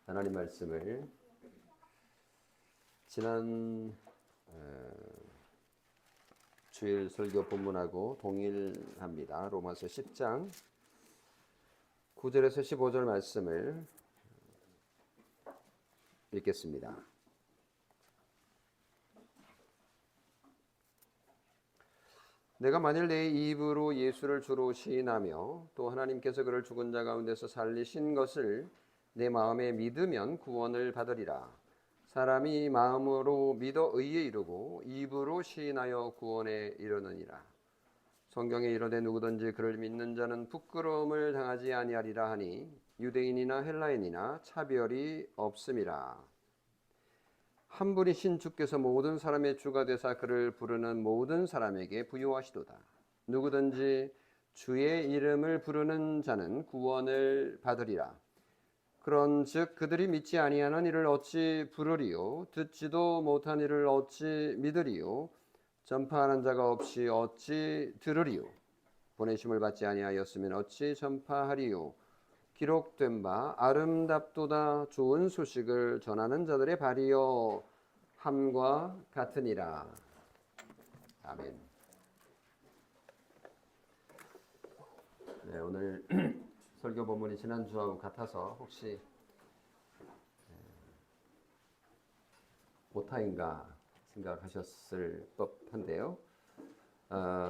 하나님 말씀을 지난 주일 설교 본문하고 동일합니다. 로마서 10장 9절에서 15절 말씀을 읽겠습니다. 내가 만일 내 입으로 예수를 주로 시인하며 또 하나님께서 그를 죽은 자 가운데서 살리신 것을 내 마음에 믿으면 구원을 받으리라. 사람이 마음으로 믿어 의에 이르고 입으로 시인하여 구원에 이르느니라. 성경에 이르되 누구든지 그를 믿는 자는 부끄러움을 당하지 아니하리라 하니 유대인이나 헬라인이나 차별이 없음이라. 한 분이신 주께서 모든 사람의 주가 되사 그를 부르는 모든 사람에게 부요하시도다. 누구든지 주의 이름을 부르는 자는 구원을 받으리라. 그런즉 그들이 믿지 아니하는 이를 어찌 부르리요? 듣지도 못한 이를 어찌 믿으리요? 전파하는 자가 없이 어찌 들으리요? 보내심을 받지 아니하였으면 어찌 전파하리요? 기록된 바 아름답도다 좋은 소식을 전하는 자들의 발이여 함과 같으니라. 아멘. 네, 오늘 설교 본문이 지난주하고 같아서 혹시 오타인가 생각하셨을 법한데요.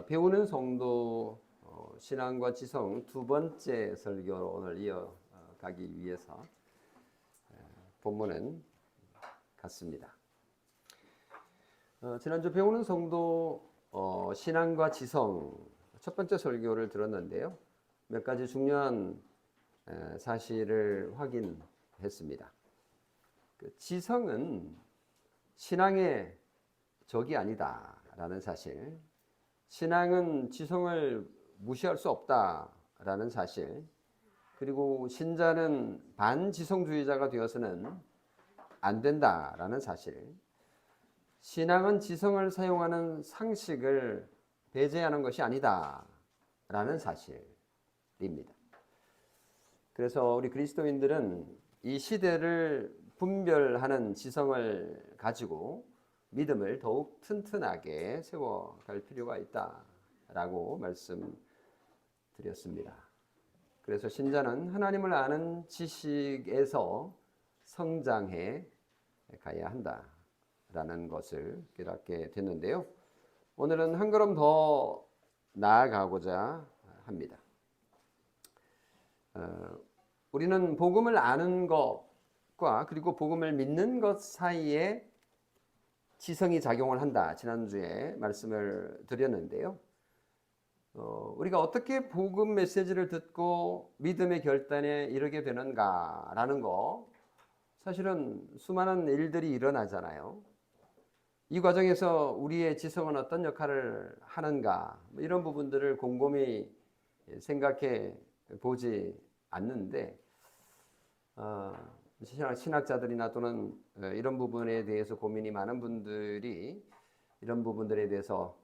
배우는 성도 신앙과 지성 두 번째 설교로 오늘 이어가기 위해서 본문은 같습니다. 지난주 배우는 성도 신앙과 지성 첫 번째 설교를 들었는데요. 몇 가지 중요한 사실을 확인했습니다. 지성은 신앙의 적이 아니다라는 사실, 신앙은 지성을 무시할 수 없다라는 사실, 그리고 신자는 반지성주의자가 되어서는 안 된다라는 사실, 신앙은 지성을 사용하는 상식을 배제하는 것이 아니다라는 사실입니다. 그래서 우리 그리스도인들은 이 시대를 분별하는 지성을 가지고 믿음을 더욱 튼튼하게 세워갈 필요가 있다라고 말씀드렸습니다. 그래서 신자는 하나님을 아는 지식에서 성장해 가야 한다라는 것을 깨닫게 됐는데요. 오늘은 한 걸음 더 나아가고자 합니다. 우리는 복음을 아는 것과 그리고 복음을 믿는 것 사이에 지성이 작용을 한다. 지난주에 말씀을 드렸는데요. 우리가 어떻게 복음 메시지를 듣고 믿음의 결단에 이르게 되는가라는 거 사실은 수많은 일들이 일어나잖아요. 이 과정에서 우리의 지성은 어떤 역할을 하는가 이런 부분들을 곰곰이 생각해 보지 않는데 신학자들이나 또는 이런 부분에 대해서 고민이 많은 분들이 이런 부분들에 대해서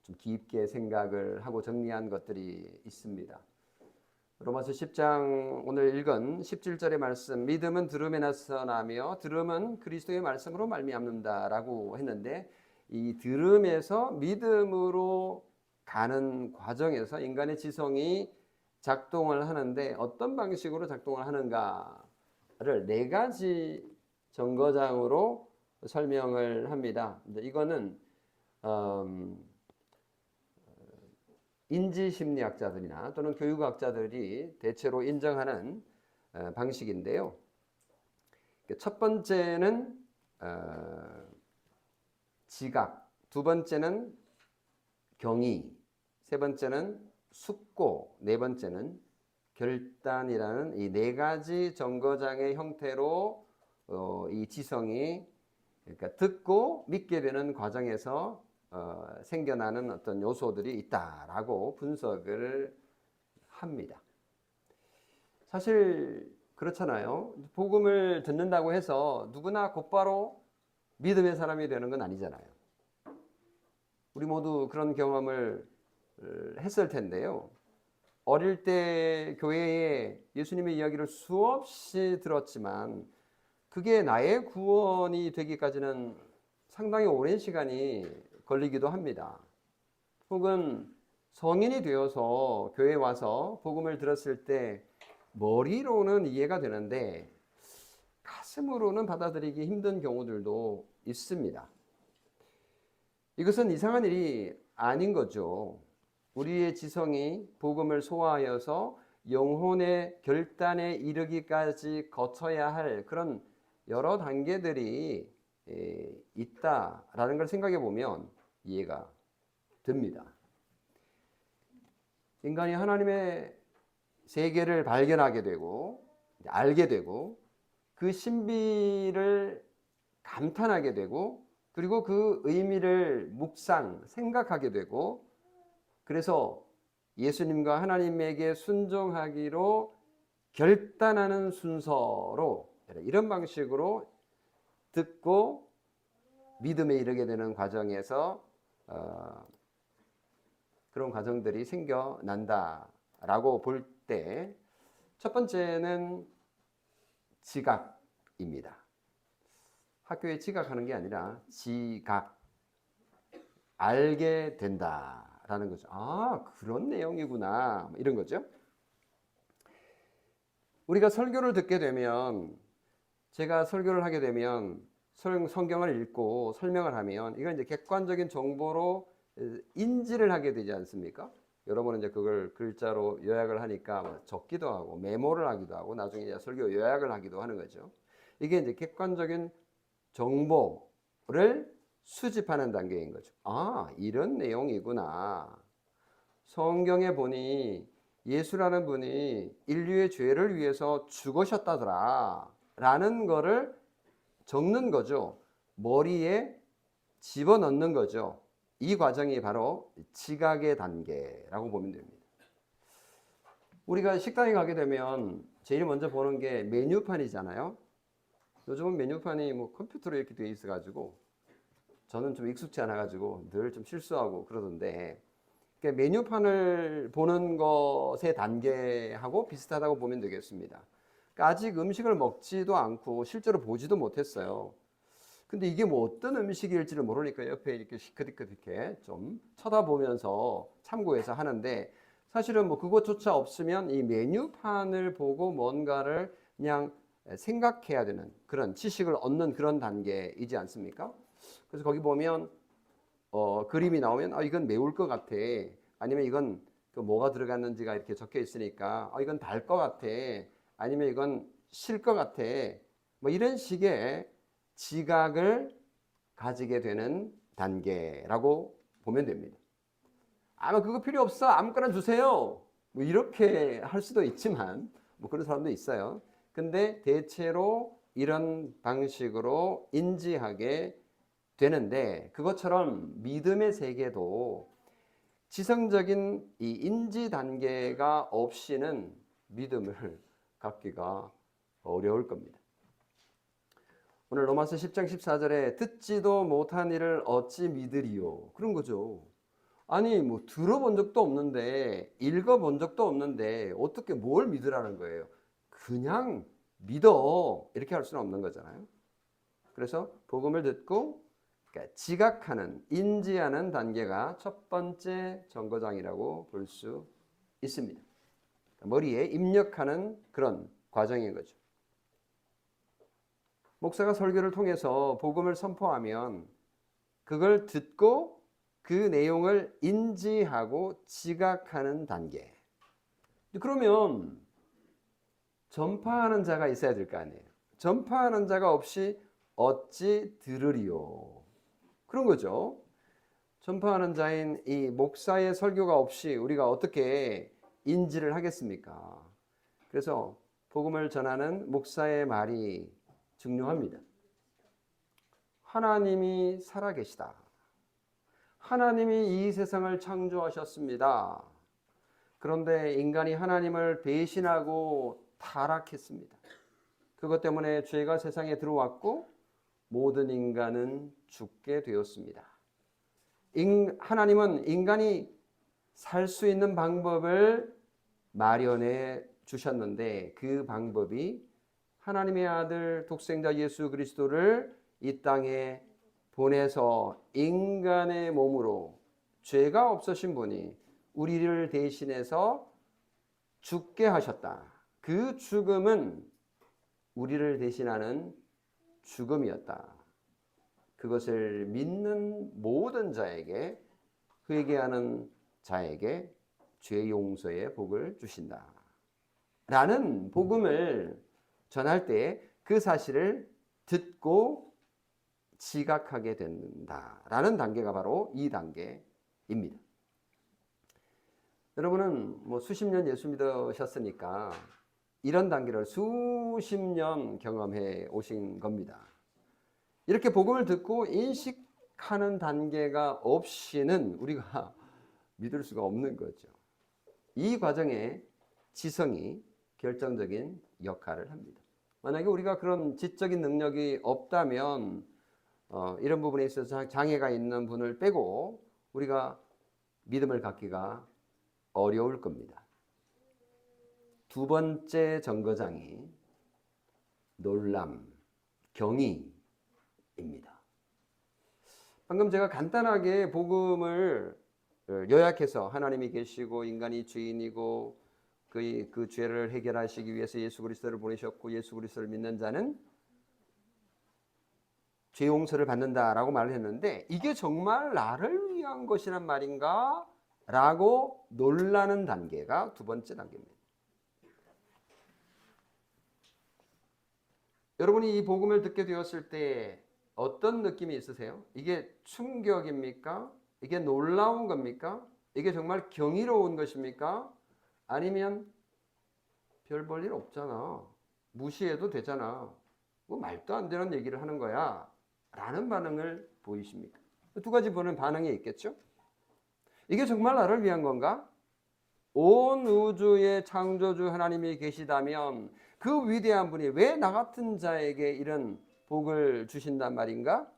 좀 깊게 생각을 하고 정리한 것들이 있습니다. 로마서 10장 오늘 읽은 17절의 말씀, 믿음은 들음에 나서 나며 들음은 그리스도의 말씀으로 말미암는다라고 했는데, 이 들음에서 믿음으로 가는 과정에서 인간의 지성이 작동을 하는데 어떤 방식으로 작동을 하는가를 네 가지 정거장으로 설명을 합니다. 이거는 인지심리학자들이나 또는 교육학자들이 대체로 인정하는 방식인데요. 첫 번째는 지각, 두 번째는 경의, 세 번째는 숙고, 네 번째는 결단이라는 이 네 가지 정거장의 형태로 이 지성이 그러니까 듣고 믿게 되는 과정에서 생겨나는 어떤 요소들이 있다라고 분석을 합니다. 사실 그렇잖아요. 복음을 듣는다고 해서 누구나 곧바로 믿음의 사람이 되는 건 아니잖아요. 우리 모두 그런 경험을 했을 텐데요. 어릴 때 교회에 예수님의 이야기를 수없이 들었지만 그게 나의 구원이 되기까지는 상당히 오랜 시간이 걸리기도 합니다. 혹은 성인이 되어서 교회에 와서 복음을 들었을 때 머리로는 이해가 되는데 가슴으로는 받아들이기 힘든 경우들도 있습니다. 이것은 이상한 일이 아닌 거죠. 우리의 지성이 복음을 소화하여서 영혼의 결단에 이르기까지 거쳐야 할 그런 여러 단계들이 있다라는 걸 생각해 보면 이해가 됩니다. 인간이 하나님의 세계를 발견하게 되고 알게 되고 그 신비를 감탄하게 되고 그리고 그 의미를 생각하게 되고 그래서 예수님과 하나님에게 순종하기로 결단하는 순서로 이런 방식으로 듣고 믿음에 이르게 되는 과정에서 그런 과정들이 생겨난다라고 볼 때 첫 번째는 지각입니다. 학교에 지각하는 게 아니라 지각, 알게 된다라는 거죠. 아, 그런 내용이구나 이런 거죠. 우리가 설교를 듣게 되면 제가 설교를 하게 되면 성경을 읽고 설명을 하면 이건 이제 객관적인 정보로 인지를 하게 되지 않습니까? 여러분은 이제 그걸 글자로 요약을 하니까 적기도 하고 메모를 하기도 하고 나중에 이제 설교 요약을 하기도 하는 거죠. 이게 이제 객관적인 정보를 수집하는 단계인 거죠. 아, 이런 내용이구나. 성경에 보니 예수라는 분이 인류의 죄를 위해서 죽으셨다더라 라는 거를 적는 거죠. 머리에 집어넣는 거죠. 이 과정이 바로 지각의 단계라고 보면 됩니다. 우리가 식당에 가게 되면 제일 먼저 보는 게 메뉴판이잖아요. 요즘은 메뉴판이 뭐 컴퓨터로 이렇게 되어 있어가지고 저는 좀 익숙치 않아가지고 늘 좀 실수하고 그러던데 메뉴판을 보는 것의 단계하고 비슷하다고 보면 되겠습니다. 그러니까 아직 음식을 먹지도 않고 실제로 보지도 못했어요. 근데 이게 뭐 어떤 음식일지를 모르니까 옆에 이렇게 시크릿 이렇게 좀 쳐다보면서 참고해서 하는데 사실은 뭐 그것조차 없으면 이 메뉴판을 보고 뭔가를 그냥 생각해야 되는 그런 지식을 얻는 그런 단계이지 않습니까? 그래서 거기 보면 그림이 나오면 이건 매울 것 같아. 아니면 이건 그 뭐가 들어갔는지가 이렇게 적혀 있으니까 이건 달 것 같아. 아니면 이건 실 것 같아. 뭐 이런 식의 지각을 가지게 되는 단계라고 보면 됩니다. 아마 그거 필요 없어. 아무거나 주세요. 뭐 이렇게 할 수도 있지만 뭐 그런 사람도 있어요. 근데 대체로 이런 방식으로 인지하게 되는데 그것처럼 믿음의 세계도 지성적인 이 인지 단계가 없이는 믿음을 갖기가 어려울 겁니다. 오늘 로마서 10장 14절에 듣지도 못한 일을 어찌 믿으리요? 그런 거죠. 아니 뭐 들어본 적도 없는데 읽어본 적도 없는데 어떻게 뭘 믿으라는 거예요? 그냥 믿어 이렇게 할 수는 없는 거잖아요. 그래서 복음을 듣고 그러니까 지각하는, 인지하는 단계가 첫 번째 정거장이라고 볼 수 있습니다. 머리에 입력하는 그런 과정인 거죠. 목사가 설교를 통해서 복음을 선포하면 그걸 듣고 그 내용을 인지하고 지각하는 단계. 그러면 전파하는 자가 있어야 될 거 아니에요. 전파하는 자가 없이 어찌 들으리요? 그런 거죠. 전파하는 자인 이 목사의 설교가 없이 우리가 어떻게 인지를 하겠습니까? 그래서 복음을 전하는 목사의 말이 중요합니다. 하나님이 살아계시다. 하나님이 이 세상을 창조하셨습니다. 그런데 인간이 하나님을 배신하고 타락했습니다. 그것 때문에 죄가 세상에 들어왔고 모든 인간은 죽게 되었습니다. 하나님은 인간이 살 수 있는 방법을 마련해 주셨는데 그 방법이 하나님의 아들 독생자 예수 그리스도를 이 땅에 보내서 인간의 몸으로 죄가 없으신 분이 우리를 대신해서 죽게 하셨다. 그 죽음은 우리를 대신하는 죽음이었다. 그것을 믿는 모든 자에게, 회개하는 자에게 죄 용서의 복을 주신다. 라는 복음을 전할 때 그 사실을 듣고 지각하게 된다라는 단계가 바로 이 단계입니다. 여러분은 뭐 수십 년 예수 믿으셨으니까 이런 단계를 수십 년 경험해 오신 겁니다. 이렇게 복음을 듣고 인식하는 단계가 없이는 우리가 믿을 수가 없는 거죠. 이 과정에 지성이 결정적인 역할을 합니다. 만약에 우리가 그런 지적인 능력이 없다면 이런 부분에 있어서 장애가 있는 분을 빼고 우리가 믿음을 갖기가 어려울 겁니다. 두 번째 정거장이 놀람, 경의입니다. 방금 제가 간단하게 복음을 요약해서 하나님이 계시고 인간이 죄인이고 그 죄를 해결하시기 위해서 예수 그리스도를 보내셨고 예수 그리스도를 믿는 자는 죄 용서를 받는다라고 말을 했는데 이게 정말 나를 위한 것이란 말인가? 라고 놀라는 단계가 두 번째 단계입니다. 여러분이 이 복음을 듣게 되었을 때 어떤 느낌이 있으세요? 이게 충격입니까? 이게 놀라운 겁니까? 이게 정말 경이로운 것입니까? 아니면 별 볼 일 없잖아. 무시해도 되잖아. 뭐 말도 안 되는 얘기를 하는 거야. 라는 반응을 보이십니까? 두 가지 보는 반응이 있겠죠? 이게 정말 나를 위한 건가? 온 우주의 창조주 하나님이 계시다면 그 위대한 분이 왜 나 같은 자에게 이런 복을 주신단 말인가?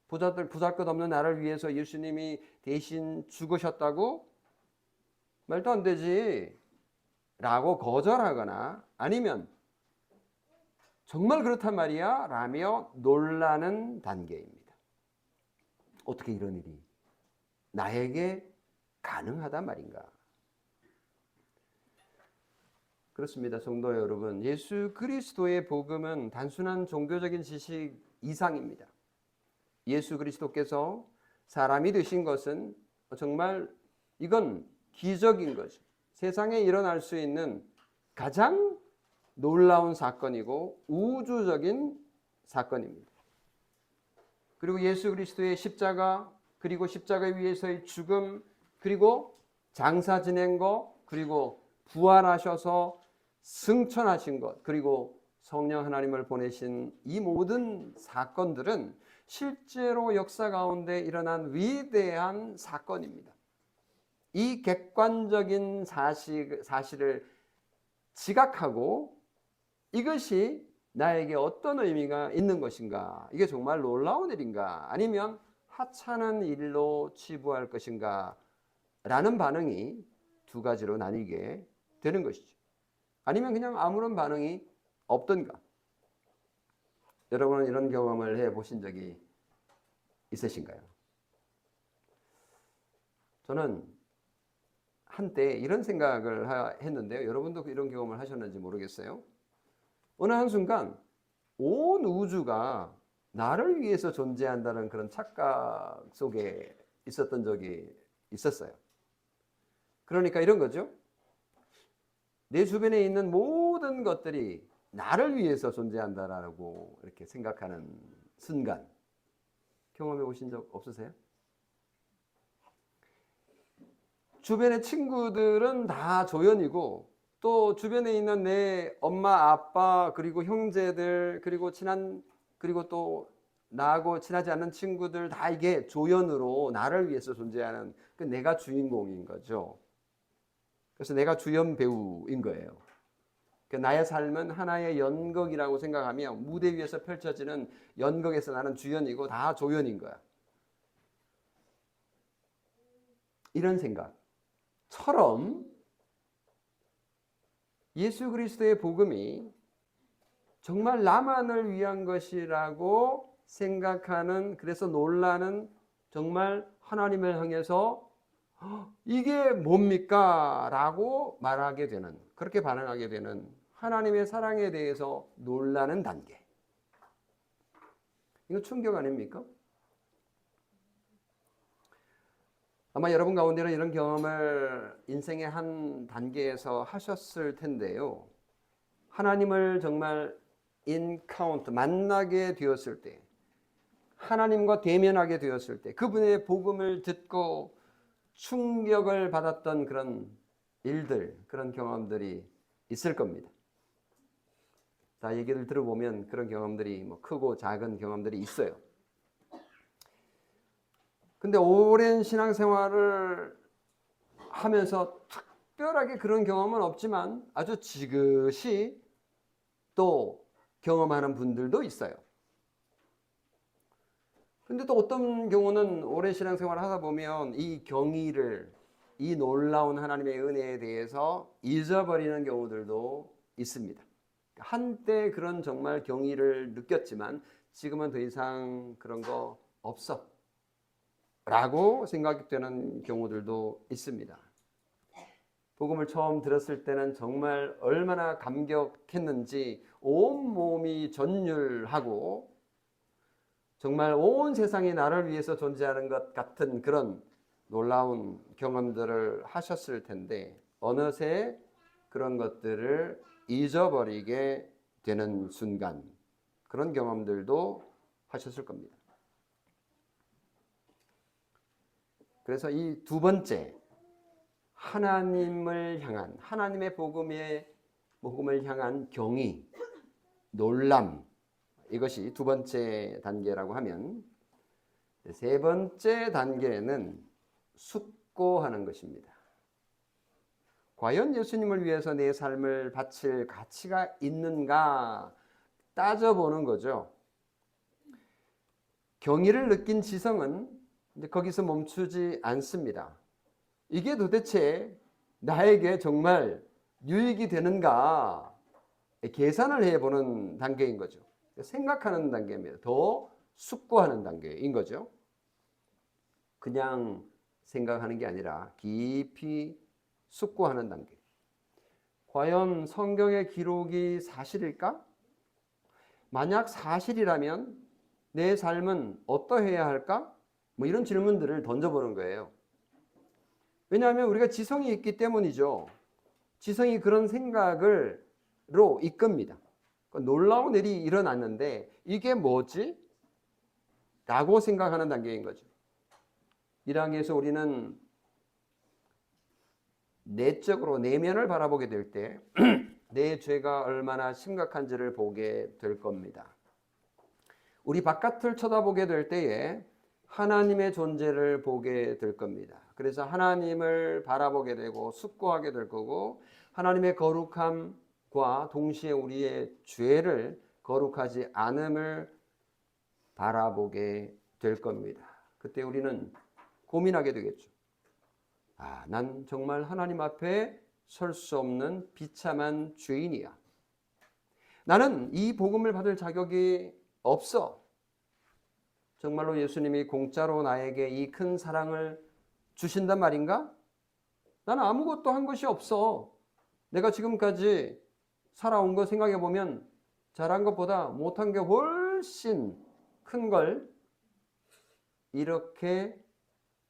보잘것없는 나를 위해서 예수님이 대신 죽으셨다고? 말도 안 되지 라고 거절하거나 아니면 정말 그렇단 말이야 라며 놀라는 단계입니다. 어떻게 이런 일이 나에게 가능하단 말인가? 그렇습니다. 성도 여러분, 예수 그리스도의 복음은 단순한 종교적인 지식 이상입니다. 예수 그리스도께서 사람이 되신 것은 정말 이건 기적인 거죠. 세상에 일어날 수 있는 가장 놀라운 사건이고 우주적인 사건입니다. 그리고 예수 그리스도의 십자가, 그리고 십자가 위에서의 죽음, 그리고 장사 지낸 것, 그리고 부활하셔서 승천하신 것, 그리고 성령 하나님을 보내신 이 모든 사건들은 실제로 역사 가운데 일어난 위대한 사건입니다. 이 객관적인 사실을 지각하고 이것이 나에게 어떤 의미가 있는 것인가? 이게 정말 놀라운 일인가? 아니면 하찮은 일로 치부할 것인가? 라는 반응이 두 가지로 나뉘게 되는 것이죠. 아니면 그냥 아무런 반응이 없던가? 여러분은 이런 경험을 해보신 적이 있으신가요? 저는 한때 이런 생각을 했는데요. 여러분도 이런 경험을 하셨는지 모르겠어요. 어느 한순간 온 우주가 나를 위해서 존재한다는 그런 착각 속에 있었던 적이 있었어요. 그러니까 이런 거죠. 내 주변에 있는 모든 것들이 나를 위해서 존재한다라고 이렇게 생각하는 순간 경험해 보신 적 없으세요? 주변의 친구들은 다 조연이고 또 주변에 있는 내 엄마, 아빠, 그리고 형제들, 그리고 또 나하고 친하지 않는 친구들 다 이게 조연으로 나를 위해서 존재하는 그 내가 주인공인 거죠. 그래서 내가 주연 배우인 거예요. 나의 삶은 하나의 연극이라고 생각하며 무대 위에서 펼쳐지는 연극에서 나는 주연이고 다 조연인 거야. 이런 생각처럼 예수 그리스도의 복음이 정말 나만을 위한 것이라고 생각하는, 그래서 놀라는, 정말 하나님을 향해서 이게 뭡니까? 라고 말하게 되는, 그렇게 반응하게 되는 하나님의 사랑에 대해서 놀라는 단계. 이거 충격 아닙니까? 아마 여러분 가운데는 이런 경험을 인생의 한 단계에서 하셨을 텐데요. 하나님을 정말 인카운트, 만나게 되었을 때, 하나님과 대면하게 되었을 때, 그분의 복음을 듣고 충격을 받았던 그런 일들, 그런 경험들이 있을 겁니다. 다 얘기를 들어보면 그런 경험들이 뭐 크고 작은 경험들이 있어요. 근데 오랜 신앙생활을 하면서 특별하게 그런 경험은 없지만 아주 지그시 또 경험하는 분들도 있어요. 근데 또 어떤 경우는 오랜 신앙생활을 하다 보면 이 경의를, 이 놀라운 하나님의 은혜에 대해서 잊어버리는 경우들도 있습니다. 한때 그런 정말 경의를 느꼈지만 지금은 더 이상 그런 거 없어 라고 생각되는 경우들도 있습니다. 복음을 처음 들었을 때는 정말 얼마나 감격했는지 온몸이 전율하고 정말 온 세상이 나를 위해서 존재하는 것 같은 그런 놀라운 경험들을 하셨을 텐데 어느새 그런 것들을 잊어버리게 되는 순간, 그런 경험들도 하셨을 겁니다. 그래서 이 두 번째, 하나님을 향한, 하나님의 복음을 향한 경의, 놀람, 이것이 두 번째 단계라고 하면, 세 번째 단계는 숙고하는 것입니다. 과연 예수님을 위해서 내 삶을 바칠 가치가 있는가 따져보는 거죠. 경의를 느낀 지성은 이제 거기서 멈추지 않습니다. 이게 도대체 나에게 정말 유익이 되는가 계산을 해보는 단계인 거죠. 생각하는 단계입니다. 더 숙고하는 단계인 거죠. 그냥 생각하는 게 아니라 깊이 숙고하는 단계. 과연 성경의 기록이 사실일까? 만약 사실이라면 내 삶은 어떠해야 할까? 뭐 이런 질문들을 던져보는 거예요. 왜냐하면 우리가 지성이 있기 때문이죠. 지성이 그런 생각으로 이끕니다. 놀라운 일이 일어났는데 이게 뭐지? 라고 생각하는 단계인 거죠. 이 단계에서 우리는 내적으로 내면을 바라보게 될 때 내 죄가 얼마나 심각한지를 보게 될 겁니다. 우리 바깥을 쳐다보게 될 때에 하나님의 존재를 보게 될 겁니다. 그래서 하나님을 바라보게 되고 숙고하게 될 거고 하나님의 거룩함과 동시에 우리의 죄를 거룩하지 않음을 바라보게 될 겁니다. 그때 우리는 고민하게 되겠죠. 난 정말 하나님 앞에 설 수 없는 비참한 죄인이야. 나는 이 복음을 받을 자격이 없어. 정말로 예수님이 공짜로 나에게 이 큰 사랑을 주신단 말인가? 나는 아무것도 한 것이 없어. 내가 지금까지 살아온 거 생각해 보면 잘한 것보다 못한 게 훨씬 큰 걸 이렇게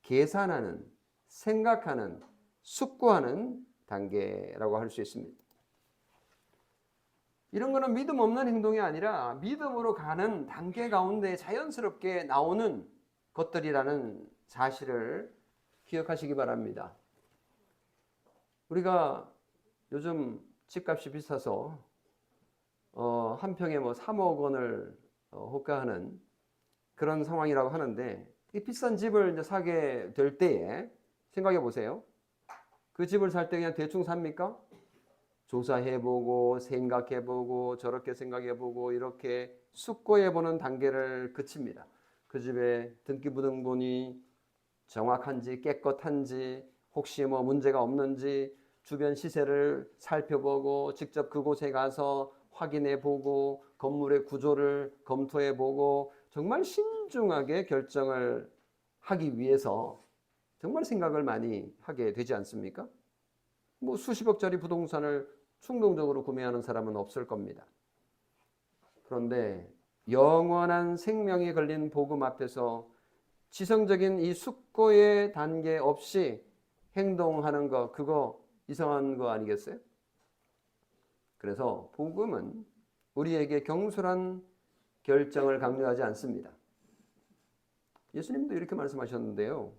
계산하는, 생각하는, 숙고하는 단계라고 할 수 있습니다. 이런 거는 믿음 없는 행동이 아니라 믿음으로 가는 단계 가운데 자연스럽게 나오는 것들이라는 사실을 기억하시기 바랍니다. 우리가 요즘 집값이 비싸서 한 평에 뭐 3억 원을 호가하는 그런 상황이라고 하는데 이 비싼 집을 이제 사게 될 때에 생각해 보세요. 그 집을 살 때 그냥 대충 삽니까? 조사해보고 생각해보고 저렇게 생각해보고 이렇게 숙고해보는 단계를 거칩니다. 그 집에 등기부등본이 정확한지 깨끗한지 혹시 뭐 문제가 없는지 주변 시세를 살펴보고 직접 그곳에 가서 확인해 보고 건물의 구조를 검토해 보고 정말 신중하게 결정을 하기 위해서 정말 생각을 많이 하게 되지 않습니까? 뭐 수십억짜리 부동산을 충동적으로 구매하는 사람은 없을 겁니다. 그런데 영원한 생명이 걸린 복음 앞에서 지성적인 이 숙고의 단계 없이 행동하는 거, 그거 이상한 거 아니겠어요? 그래서 복음은 우리에게 경솔한 결정을 강요하지 않습니다. 예수님도 이렇게 말씀하셨는데요.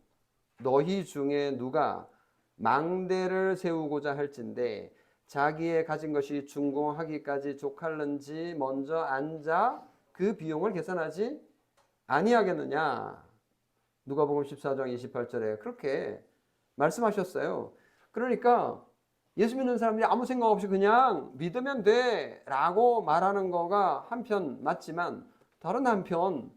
너희 중에 누가 망대를 세우고자 할진대 자기의 가진 것이 준공하기까지 족할는지 먼저 앉아 그 비용을 계산하지 아니하겠느냐. 누가복음 14장 28절에 그렇게 말씀하셨어요. 그러니까 예수 믿는 사람들이 아무 생각 없이 그냥 믿으면 돼 라고 말하는 거가 한편 맞지만 다른 한편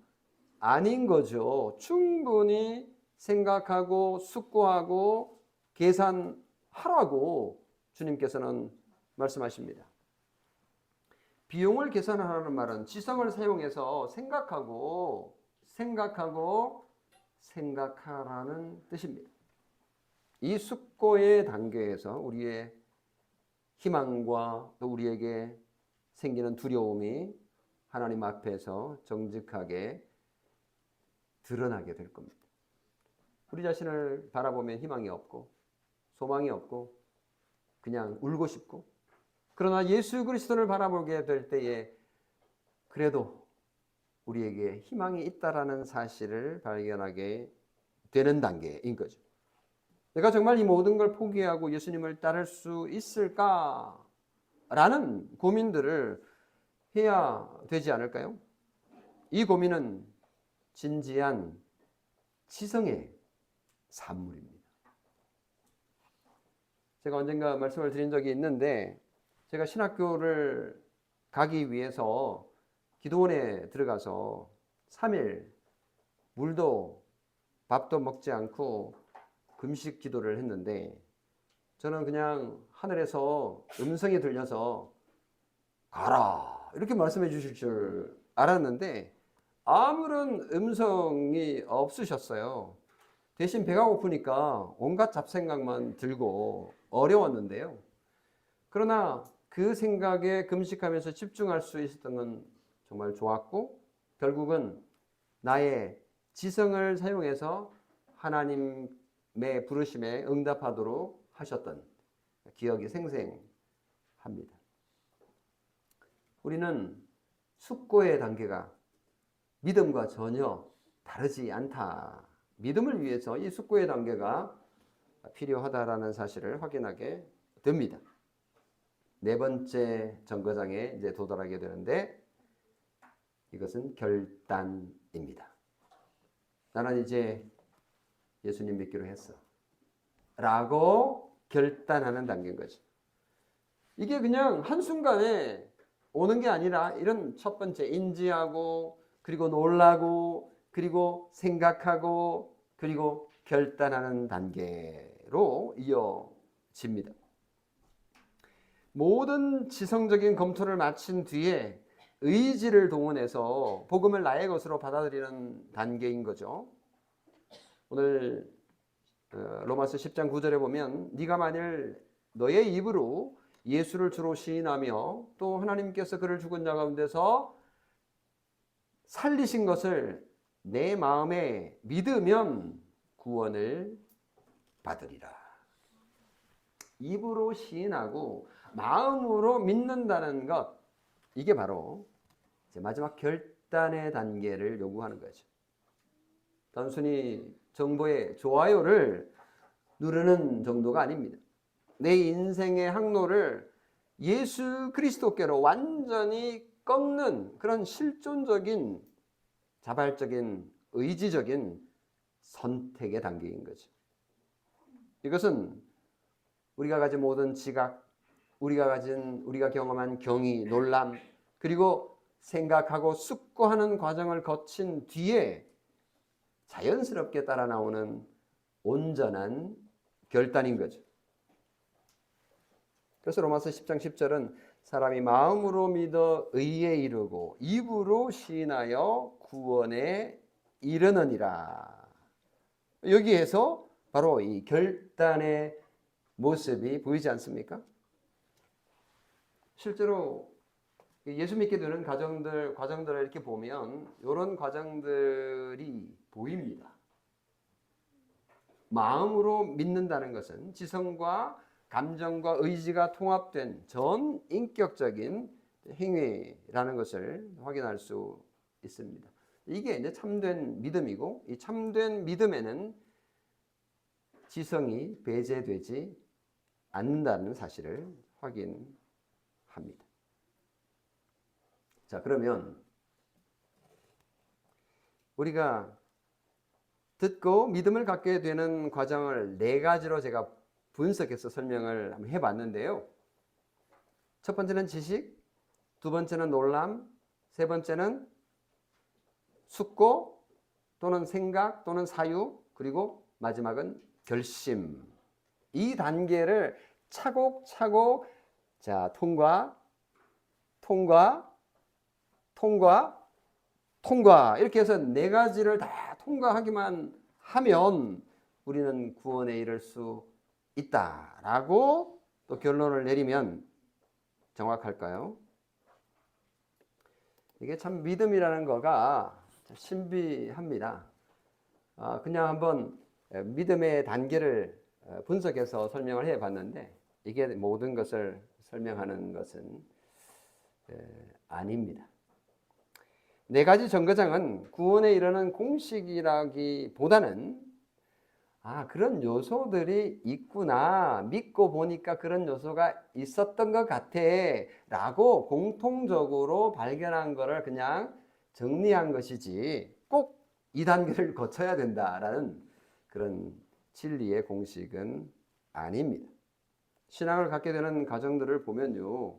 아닌 거죠. 충분히 생각하고 숙고하고 계산하라고 주님께서는 말씀하십니다. 비용을 계산하라는 말은 지성을 사용해서 생각하라는 뜻입니다. 이 숙고의 단계에서 우리의 희망과 또 우리에게 생기는 두려움이 하나님 앞에서 정직하게 드러나게 될 겁니다. 우리 자신을 바라보면 희망이 없고 소망이 없고 그냥 울고 싶고, 그러나 예수 그리스도를 바라보게 될 때에 그래도 우리에게 희망이 있다라는 사실을 발견하게 되는 단계인 거죠. 내가 정말 이 모든 걸 포기하고 예수님을 따를 수 있을까라는 고민들을 해야 되지 않을까요? 이 고민은 진지한 지성의 산물입니다. 제가 언젠가 말씀을 드린 적이 있는데, 제가 신학교를 가기 위해서 기도원에 들어가서 3일 물도 밥도 먹지 않고 금식 기도를 했는데, 저는 그냥 하늘에서 음성이 들려서 가라 이렇게 말씀해 주실 줄 알았는데 아무런 음성이 없으셨어요. 대신 배가 고프니까 온갖 잡생각만 들고 어려웠는데요. 그러나 그 생각에 금식하면서 집중할 수 있었던 건 정말 좋았고, 결국은 나의 지성을 사용해서 하나님의 부르심에 응답하도록 하셨던 기억이 생생합니다. 우리는 숙고의 단계가 믿음과 전혀 다르지 않다. 믿음을 위해서 이 숙고의 단계가 필요하다라는 사실을 확인하게 됩니다. 네 번째 정거장에 이제 도달하게 되는데, 이것은 결단입니다. 나는 이제 예수님 믿기로 했어 라고 결단하는 단계인 거죠. 이게 그냥 한순간에 오는 게 아니라 이런 첫 번째 인지하고 그리고 놀라고 그리고 생각하고 그리고 결단하는 단계로 이어집니다. 모든 지성적인 검토를 마친 뒤에 의지를 동원해서 복음을 나의 것으로 받아들이는 단계인 거죠. 오늘 로마서 10장 9절에 보면 네가 만일 너의 입으로 예수를 주로 시인하며 또 하나님께서 그를 죽은 자 가운데서 살리신 것을 내 마음에 믿으면 구원을 받으리라. 입으로 시인하고 마음으로 믿는다는 것, 이게 바로 이제 마지막 결단의 단계를 요구하는 거죠. 단순히 정보의 좋아요를 누르는 정도가 아닙니다. 내 인생의 항로를 예수 그리스도께로 완전히 꺾는 그런 실존적인 자발적인 의지적인 선택의 단계인 거죠. 이것은 우리가 가진 모든 지각, 우리가 경험한 경이, 놀람, 그리고 생각하고 숙고하는 과정을 거친 뒤에 자연스럽게 따라 나오는 온전한 결단인 거죠. 그래서 로마서 10장 10절은 사람이 마음으로 믿어 의에 이르고 입으로 시인하여 구원에 이르느니라. 여기에서 바로 이 결단의 모습이 보이지 않습니까? 실제로 예수 믿게 되는 과정들을 이렇게 보면 이런 과정들이 보입니다. 마음으로 믿는다는 것은 지성과 감정과 의지가 통합된 전 인격적인 행위라는 것을 확인할 수 있습니다. 이게 이제 참된 믿음이고, 이 참된 믿음에는 지성이 배제되지 않는다는 사실을 확인합니다. 자, 그러면 우리가 듣고 믿음을 갖게 되는 과정을 네 가지로 제가 분석해서 설명을 한번 해봤는데요. 첫 번째는 지식, 두 번째는 놀람, 세 번째는 숙고 또는 생각 또는 사유, 그리고 마지막은 결심. 이 단계를 차곡차곡 통과 이렇게 해서 네 가지를 다 통과하기만 하면 우리는 구원에 이를 수 있다라고 또 결론을 내리면 정확할까요? 이게 참 믿음이라는 거가 신비합니다. 그냥 한번 믿음의 단계를 분석해서 설명을 해봤는데 이게 모든 것을 설명하는 것은 아닙니다. 네 가지 정거장은 구원에 이르는 공식이라기보다는 그런 요소들이 있구나, 믿고 보니까 그런 요소가 있었던 것 같아 라고 공통적으로 발견한 거를 그냥 정리한 것이지 꼭 이 단계를 거쳐야 된다라는 그런 진리의 공식은 아닙니다. 신앙을 갖게 되는 과정들을 보면요,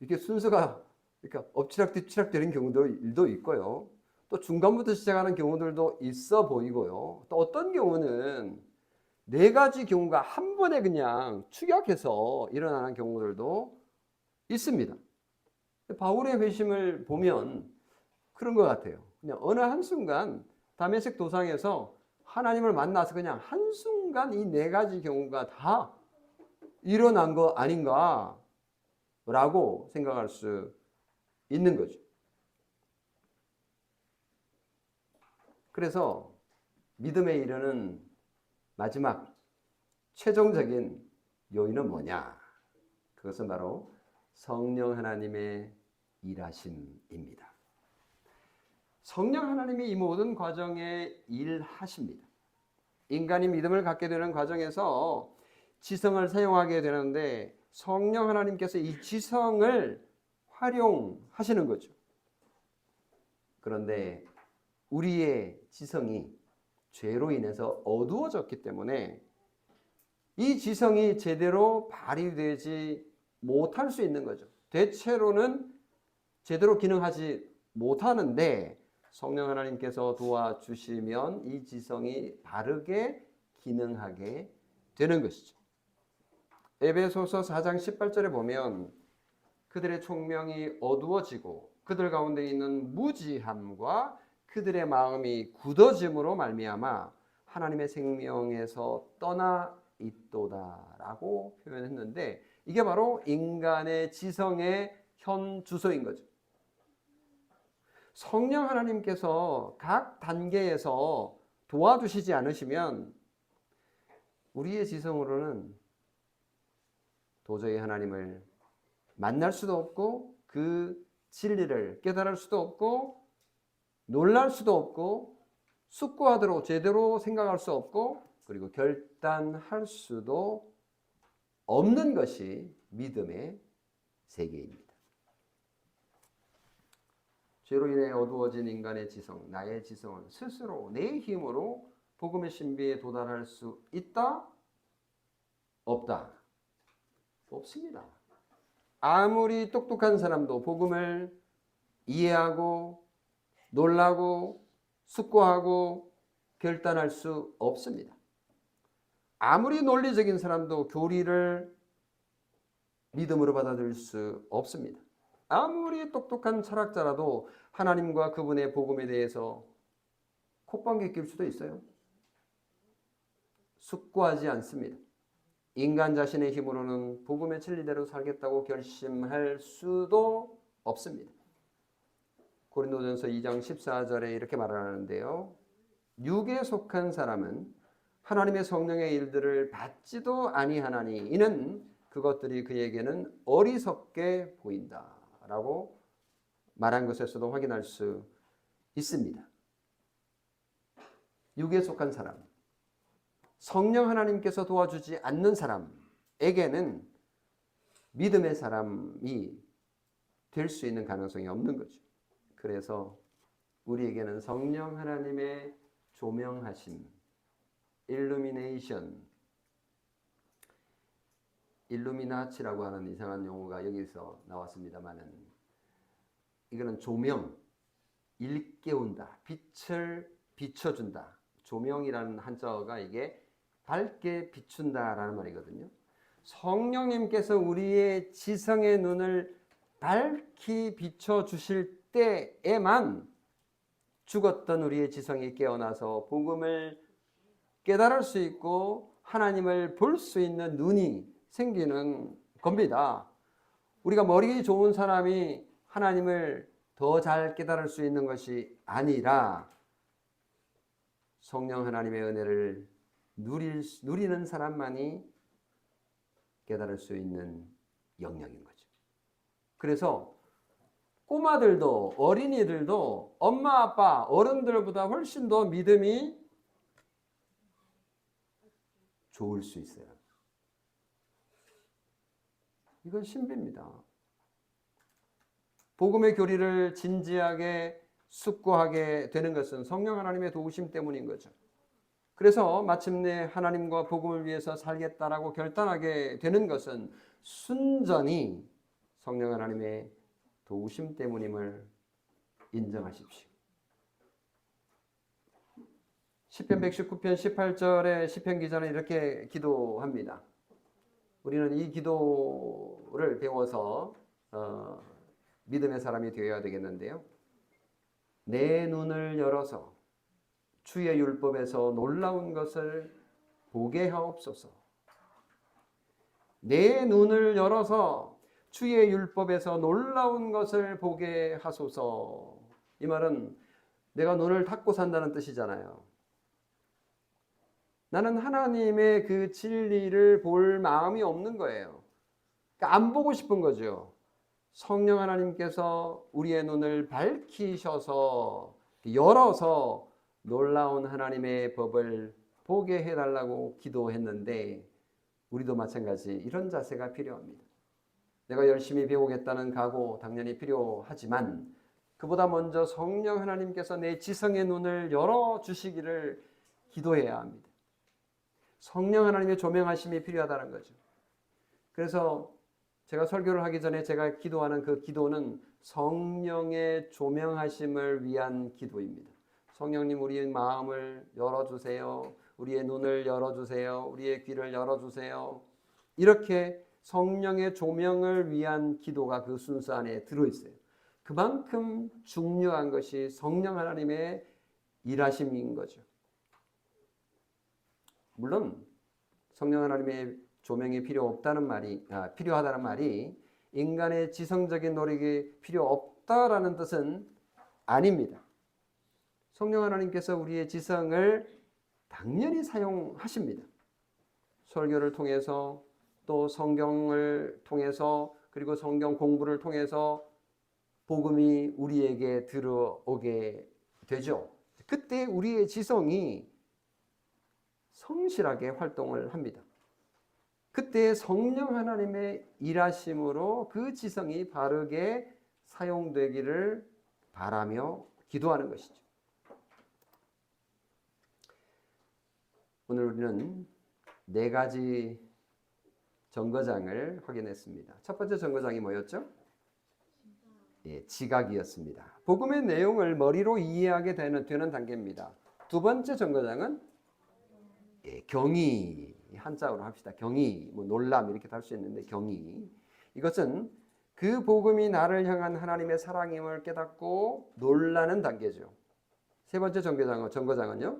이렇게 순서가 그러니까 엎치락뒤치락 되는 경우도 있고요. 또 중간부터 시작하는 경우들도 있어 보이고요. 또 어떤 경우는 네 가지 경우가 한 번에 그냥 축약해서 일어나는 경우들도 있습니다. 바울의 회심을 보면 그런 것 같아요. 그냥 어느 한순간 다메섹 도상에서 하나님을 만나서 그냥 한순간 이 네 가지 경우가 다 일어난 거 아닌가 라고 생각할 수 있는 거죠. 그래서 믿음에 이르는 마지막 최종적인 요인은 뭐냐? 그것은 바로 성령 하나님의 일하심입니다. 성령 하나님이 이 모든 과정에 일하십니다. 인간이 믿음을 갖게 되는 과정에서 지성을 사용하게 되는데 성령 하나님께서 이 지성을 활용하시는 거죠. 그런데 우리의 지성이 죄로 인해서 어두워졌기 때문에 이 지성이 제대로 발휘되지 못할 수 있는 거죠. 대체로는 제대로 기능하지 못하는데 성령 하나님께서 도와주시면 이 지성이 바르게 기능하게 되는 것이죠. 에베소서 4장 18절에 보면 그들의 총명이 어두워지고 그들 가운데 있는 무지함과 그들의 마음이 굳어짐으로 말미암아 하나님의 생명에서 떠나 있도다라고 표현했는데 이게 바로 인간의 지성의 현 주소인 거죠. 성령 하나님께서 각 단계에서 도와주시지 않으시면 우리의 지성으로는 도저히 하나님을 만날 수도 없고 그 진리를 깨달을 수도 없고 놀랄 수도 없고 숙고하도록 제대로 생각할 수 없고 그리고 결단할 수도 없는 것이 믿음의 세계입니다. 죄로 인해 어두워진 인간의 지성, 나의 지성은 스스로 내 힘으로 복음의 신비에 도달할 수 있다? 없다? 없습니다. 아무리 똑똑한 사람도 복음을 이해하고 놀라고 숙고하고 결단할 수 없습니다. 아무리 논리적인 사람도 교리를 믿음으로 받아들일 수 없습니다. 아무리 똑똑한 철학자라도 하나님과 그분의 복음에 대해서 콧방귀 낄 수도 있어요. 숙고하지 않습니다. 인간 자신의 힘으로는 복음의 진리대로 살겠다고 결심할 수도 없습니다. 고린도전서 2장 14절에 이렇게 말하는데요. 육에 속한 사람은 하나님의 성령의 일들을 받지도 아니하나니 이는 그것들이 그에게는 어리석게 보인다라고 말한 것에서도 확인할 수 있습니다. 육에 속한 사람, 성령 하나님께서 도와주지 않는 사람에게는 믿음의 사람이 될 수 있는 가능성이 없는 거죠. 그래서 우리에게는 성령 하나님의 조명하심, 일루미네이션, 일루미나치라고 하는 이상한 용어가 여기서 나왔습니다만은 이거는 조명, 일깨운다, 빛을 비춰준다. 조명이라는 한자어가 이게 밝게 비춘다라는 말이거든요. 성령님께서 우리의 지성의 눈을 밝히 비춰주실 때에만 죽었던 우리의 지성이 깨어나서 복음을 깨달을 수 있고 하나님을 볼 수 있는 눈이 생기는 겁니다. 우리가 머리 좋은 사람이 하나님을 더 잘 깨달을 수 있는 것이 아니라 성령 하나님의 은혜를 누리는 사람만이 깨달을 수 있는 영역인 거죠. 그래서 꼬마들도 어린이들도 엄마 아빠 어른들보다 훨씬 더 믿음이 좋을 수 있어요. 이건 신비입니다. 복음의 교리를 진지하게 숙고하게 되는 것은 성령 하나님의 도우심 때문인 거죠. 그래서 마침내 하나님과 복음을 위해서 살겠다라고 결단하게 되는 것은 순전히 성령 하나님의 도우심 때문임을 인정하십시오. 시편 119편 18절에 시편 기자는 이렇게 기도합니다. 우리는 이 기도를 배워서 믿음의 사람이 되어야 되겠는데요. 내 눈을 열어서 주의 율법에서 놀라운 것을 보게 하옵소서. 내 눈을 열어서 주의 율법에서 놀라운 것을 보게 하소서. 이 말은 내가 눈을 닫고 산다는 뜻이잖아요. 나는 하나님의 그 진리를 볼 마음이 없는 거예요. 그러니까 안 보고 싶은 거죠. 성령 하나님께서 우리의 눈을 밝히셔서 열어서 놀라운 하나님의 법을 보게 해달라고 기도했는데 우리도 마찬가지 이런 자세가 필요합니다. 내가 열심히 배우겠다는 각오 당연히 필요하지만 그보다 먼저 성령 하나님께서 내 지성의 눈을 열어주시기를 기도해야 합니다. 성령 하나님의 조명하심이 필요하다는 거죠. 그래서 제가 설교를 하기 전에 제가 기도하는 그 기도는 성령의 조명하심을 위한 기도입니다. 성령님 우리의 마음을 열어주세요. 우리의 눈을 열어주세요. 우리의 귀를 열어주세요. 이렇게 성령의 조명을 위한 기도가 그 순서 안에 들어있어요. 그만큼 중요한 것이 성령 하나님의 일하심인 거죠. 물론 성령 하나님의 조명이 필요하다는 말이 인간의 지성적인 노력이 필요 없다라는 뜻은 아닙니다. 성령 하나님께서 우리의 지성을 당연히 사용하십니다. 설교를 통해서 또 성경을 통해서 그리고 성경 공부를 통해서 복음이 우리에게 들어오게 되죠. 그때 우리의 지성이 성실하게 활동을 합니다. 그때 성령 하나님의 일하심으로 그 지성이 바르게 사용되기를 바라며 기도하는 것이죠. 오늘 우리는 4가지 정거장을 확인했습니다. 첫 번째 정거장이 뭐였죠? 지각이었습니다. 복음의 내용을 머리로 이해하게 되는 단계입니다. 두 번째 정거장은 경의, 한자어로 합시다. 경의, 놀람 이렇게 할 수 있는데 경의. 이것은 그 복음이 나를 향한 하나님의 사랑임을 깨닫고 놀라는 단계죠. 세 번째 정거장은요,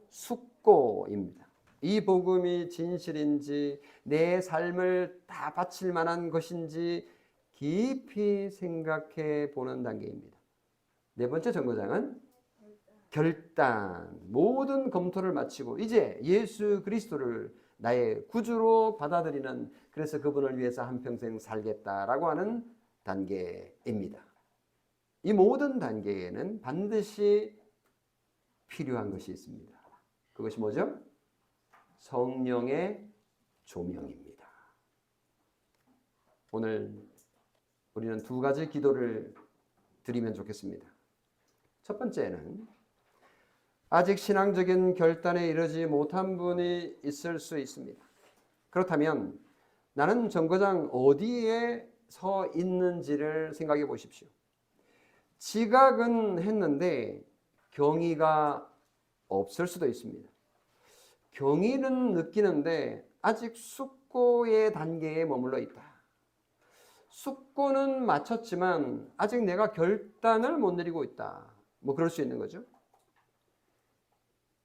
숙고입니다. 이 복음이 진실인지 내 삶을 다 바칠 만한 것인지 깊이 생각해 보는 단계입니다. 네 번째 정거장은 결단. 모든 검토를 마치고 이제 예수 그리스도를 나의 구주로 받아들이는, 그래서 그분을 위해서 한평생 살겠다라고 하는 단계입니다. 이 모든 단계에는 반드시 필요한 것이 있습니다. 그것이 뭐죠? 성령의 조명입니다. 오늘 우리는 두 가지 기도를 드리면 좋겠습니다. 첫 번째는 아직 신앙적인 결단에 이르지 못한 분이 있을 수 있습니다. 그렇다면 나는 정거장 어디에 서 있는지를 생각해 보십시오. 지각은 했는데 경의가 없을 수도 있습니다. 경의는 느끼는데 아직 숙고의 단계에 머물러 있다. 숙고는 마쳤지만 아직 내가 결단을 못 내리고 있다. 뭐 그럴 수 있는 거죠.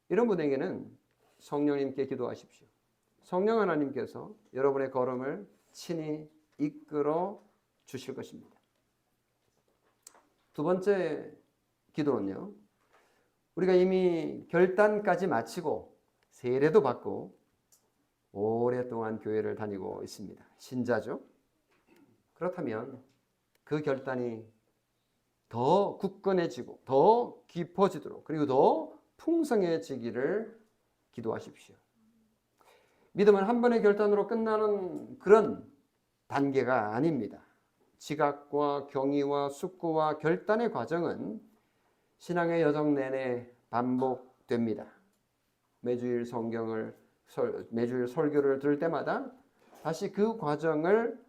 이런 분에게는 성령님께 기도하십시오. 성령 하나님께서 여러분의 걸음을 친히 이끌어 주실 것입니다. 두 번째 기도는요, 우리가 이미 결단까지 마치고 세례도 받고 오랫동안 교회를 다니고 있습니다. 신자죠. 그렇다면 그 결단이 더 굳건해지고 더 깊어지도록, 그리고 더 풍성해지기를 기도하십시오. 믿음은 한 번의 결단으로 끝나는 그런 단계가 아닙니다. 지각과 경의와 숙고와 결단의 과정은 신앙의 여정 내내 반복됩니다. 매주일 설교를 들을 때마다 다시 그 과정을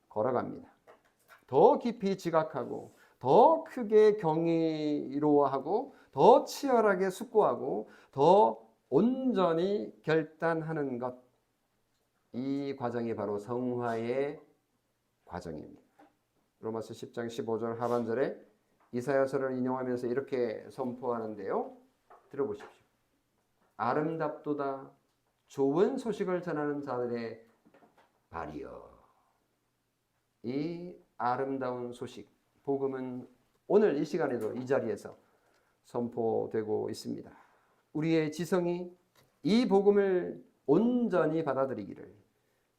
걸어갑니다. 더 깊이 지각하고 더 크게 경이로워하고 더 치열하게 숙고하고 더 온전히 결단하는 것, 이 과정이 바로 성화의 과정입니다. 로마서 10장 15절 하반절에 이사야서를 인용하면서 이렇게 선포하는데요, 들어보십시오. 아름답도다 좋은 소식을 전하는 자들의 발이여. 이 아름다운 소식, 복음은 오늘 이 시간에도 이 자리에서 선포되고 있습니다. 우리의 지성이 이 복음을 온전히 받아들이기를,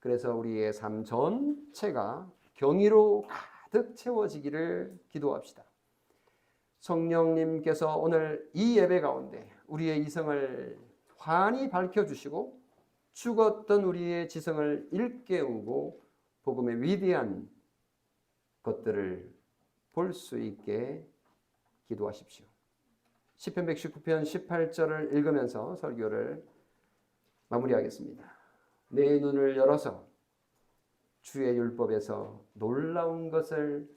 그래서 우리의 삶 전체가 경의로 가득 채워지기를 기도합시다. 성령님께서 오늘 이 예배 가운데 우리의 이성을 환히 밝혀주시고 죽었던 우리의 지성을 일깨우고 복음의 위대한 것들을 볼 수 있게 기도하십시오. 시편 119편 18절을 읽으면서 설교를 마무리하겠습니다. 내 눈을 열어서 주의 율법에서 놀라운 것을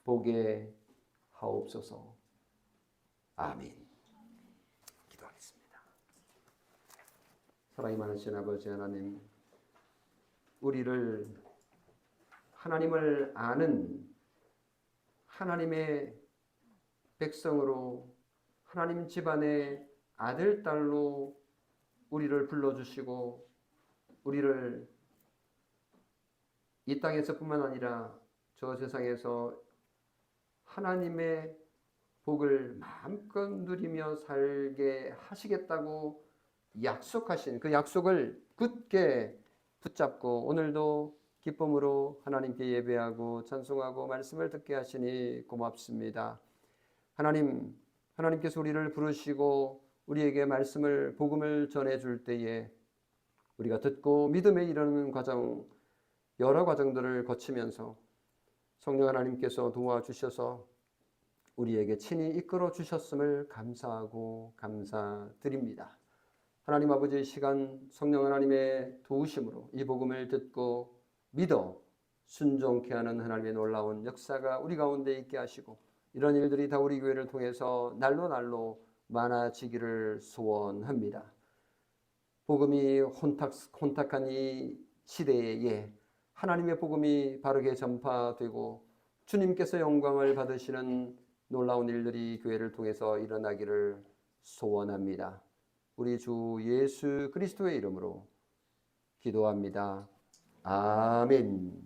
보게 하옵소서. 아멘. 기도하겠습니다. 사랑이 많으신 아버지 하나님, 우리를 하나님을 아는 하나님의 백성으로, 하나님 집안의 아들, 딸로 우리를 불러주시고 우리를 이 땅에서뿐만 아니라 저 세상에서 하나님의 복을 마음껏 누리며 살게 하시겠다고 약속하신 그 약속을 굳게 붙잡고 오늘도 기쁨으로 하나님께 예배하고 찬송하고 말씀을 듣게 하시니 고맙습니다. 하나님께서 우리를 부르시고 우리에게 말씀을, 복음을 전해줄 때에 우리가 듣고 믿음에 이르는 과정, 여러 과정들을 거치면서 성령 하나님께서 도와주셔서 우리에게 친히 이끌어 주셨음을 감사하고 감사드립니다. 하나님 아버지의 시간, 성령 하나님의 도우심으로 이 복음을 듣고 믿어 순종케 하는 하나님의 놀라운 역사가 우리 가운데 있게 하시고 이런 일들이 다 우리 교회를 통해서 날로 날로 많아지기를 소원합니다. 복음이 혼탁한 이 시대에 하나님의 복음이 바르게 전파되고 주님께서 영광을 받으시는 놀라운 일들이 교회를 통해서 일어나기를 소원합니다. 우리 주 예수 그리스도의 이름으로 기도합니다. 아멘.